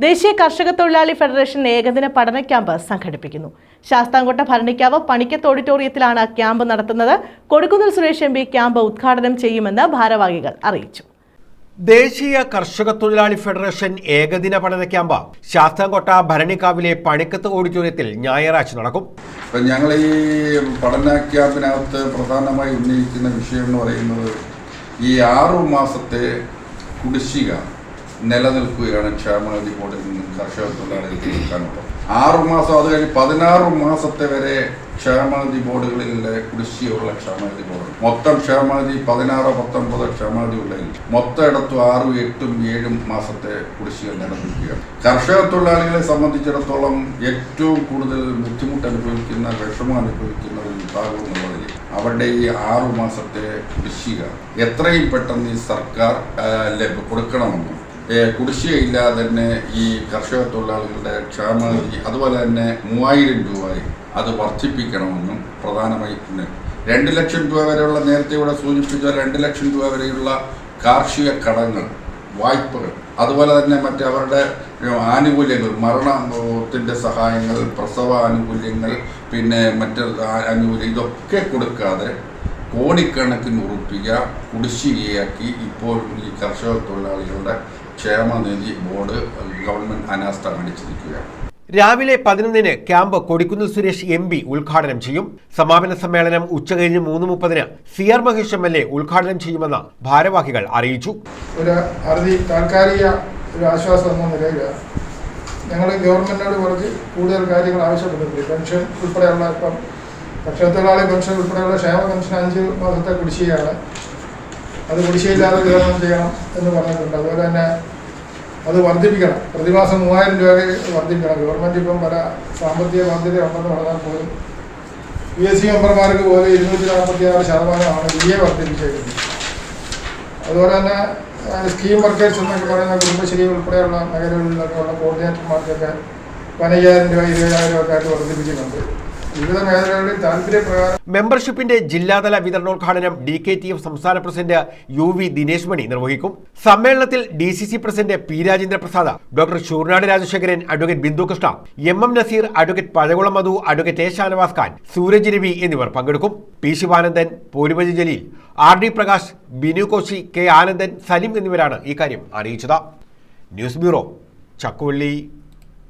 ദേശീയ കർഷക തൊഴിലാളി ഫെഡറേഷൻ ഏകദിന പഠന ക്യാമ്പ് സംഘടിപ്പിക്കുന്നു. ശാസ്താംകോട്ട ഭരണിക്കാവ് പണിക്കത്ത് ഓഡിറ്റോറിയത്തിലാണ് ക്യാമ്പ് നടത്തുന്നത്. കൊടിക്കുന്നിൽ സുരേഷ് എം.പി. ക്യാമ്പ് ഉദ്ഘാടനം ചെയ്യുമെന്ന് ഭാരവാഹികൾ അറിയിച്ചു. ദേശീയ കർഷക തൊഴിലാളി ഫെഡറേഷൻ ഏകദിന പഠന ക്യാമ്പ് ശാസ്താംകോട്ട ഭരണിക്കാവിലെ പണിക്കത്ത് ഓഡിറ്റോറിയത്തിൽ ഞായറാഴ്ച നടക്കും. ഞങ്ങൾ ഈ പഠന ക്യാമ്പിനകത്ത് പ്രധാനമായി ഉന്നയിക്കുന്ന വിഷയം എന്ന് പറയുന്നത് ഈ 6 മാസത്തെ കുടിശ്ശിക നിലനിൽക്കുകയാണ് ക്ഷേമനിധി ബോർഡിൽ നിന്നും കർഷക തൊഴിലാളികൾക്ക് കൊടുക്കാനുള്ളത്. 6 മാസം, അത് കഴിഞ്ഞ് 16 മാസത്തെ വരെ ക്ഷേമനിധി ബോർഡുകളിലെ കുടിശ്ശികയുള്ള ക്ഷേമനിധി ബോർഡ്. മൊത്തം ക്ഷേമനിധി 16-19 ക്ഷേമനിധി ഉള്ളതിൽ മൊത്തം ഇടത്തും 6, 8, 7 മാസത്തെ കുടിശ്ശിക നിലനിൽക്കുകയാണ്. കർഷക തൊഴിലാളികളെ സംബന്ധിച്ചിടത്തോളം ഏറ്റവും കൂടുതൽ ബുദ്ധിമുട്ട് അനുഭവിക്കുന്ന, വിഷമം അനുഭവിക്കുന്ന ഒരു വിഭാഗം എന്നുള്ളതിൽ അവരുടെ ഈ 6 മാസത്തെ കുടിശ്ശിക എത്രയും പെട്ടെന്ന് ഈ സർക്കാർ കൊടുക്കണമെന്നും, കുടിശ്ശികയില്ലാതെ തന്നെ ഈ കർഷക തൊഴിലാളികളുടെ ക്ഷേമനിധി അതുപോലെ തന്നെ 3000 രൂപയായി അത് വർദ്ധിപ്പിക്കണമെന്നും പ്രധാനമായി 2 ലക്ഷം രൂപ വരെയുള്ള, നേരത്തെ ഇവിടെ സൂചിപ്പിച്ച 2 ലക്ഷം രൂപ വരെയുള്ള കാർഷിക കടങ്ങൾ, വായ്പകൾ, അതുപോലെ തന്നെ അവരുടെ ആനുകൂല്യങ്ങൾ, മരണത്തിൻ്റെ സഹായങ്ങൾ, പ്രസവ ആനുകൂല്യങ്ങൾ, പിന്നെ ആനുകൂല്യം, ഇതൊക്കെ കൊടുക്കാതെ കോടിക്കണക്കിന് ഉറുപ്പിക കുടിശ്ശികയാക്കി ഇപ്പോഴും ഈ കർഷക തൊഴിലാളികളുടെ ക്ഷേമനിധി ബോർഡ് ഗവൺമെന്റ് അനാസ്ഥ കാണിച്ചിരിക്കുകയാണ്. രാവിലെ 11-ന് ക്യാമ്പ് കൊടിക്കുന്നിൽ സുരേഷ് എം.പി. ഉദ്ഘാടനം ചെയ്യും. സമാപന സമ്മേളനം ഉച്ചകഴിഞ്ഞ് 3:30-ന് CR മഹേഷ് എം.എൽ.എ. ഉദ്ഘാടനം ചെയ്യുമെന്ന് ഭാരവാഹികൾ അറിയിച്ചു. താൽക്കാലിക ഒരു ആശ്വാസം എന്ന നിലയിൽ ഞങ്ങൾ ഗവൺമെന്റിനോട് കുറച്ച് കൂടുതൽ കാര്യങ്ങൾ ആവശ്യപ്പെട്ടിട്ടുണ്ട്. പെൻഷൻ ഉൾപ്പെടെയുള്ള, ഇപ്പം കർഷക തൊഴിലാളി പെൻഷൻ ഉൾപ്പെടെയുള്ള ക്ഷേമ പെൻഷൻ 5 മാസത്തെ കുടിശ്ശികയാണ്. അത് കുടിശ്ശികയില്ലാതെ വിതരണം ചെയ്യണം എന്ന് പറഞ്ഞിട്ടുണ്ട്. അതുപോലെ തന്നെ അത് വർദ്ധിപ്പിക്കണം. പ്രതിമാസം 3000 രൂപ വർദ്ധിപ്പിക്കണം. ഗവൺമെൻറ് ഇപ്പം പല സാമ്പത്തിക ബാധ്യത ഉണ്ടെന്ന് പറഞ്ഞാൽ പോലും PSC മെമ്പർമാർക്ക് പോലും 246% DA വർദ്ധിപ്പിച്ചേക്കുന്നത്. അതുപോലെ തന്നെ സ്കീം വർക്കേഴ്സ് എന്നൊക്കെ പറയുന്ന കുടുംബശ്രീ ഉൾപ്പെടെയുള്ള മേഖലകളിലൊക്കെയുള്ള കോർഡിനേറ്റർമാർക്കൊക്കെ 15,000 രൂപ 20,000 ഒക്കെ ആയിട്ട് വർദ്ധിപ്പിക്കുന്നുണ്ട്. വിവിധ മേഖലകളിൽ താല്പര്യപ്രകാരം മെമ്പർഷിപ്പിന്റെ ജില്ലാതല വിതരണോദ്ഘാടനം DKTF സംസ്ഥാന പ്രസിഡന്റ് UV ദിനേശ് മണി നിർവഹിക്കും. സമ്മേളനത്തിൽ DCC president P. Rajendra Prasad, doctor Shoornad Rajasekharan, advocate Bindu Krishna, MM Naseer, advocate Pazhakulam Madhu, advocate A. Shanavas Khan, Sooraj Ravi എന്നിവർ പങ്കെടുക്കും. P. Sivanandan, പോലുമജി Jaleel, RD Prakash, Binu Koshy, K. Anandan, Salim എന്നിവരാണ് ഇക്കാര്യം അറിയിച്ചത്. News bureau, Chakkuvalli.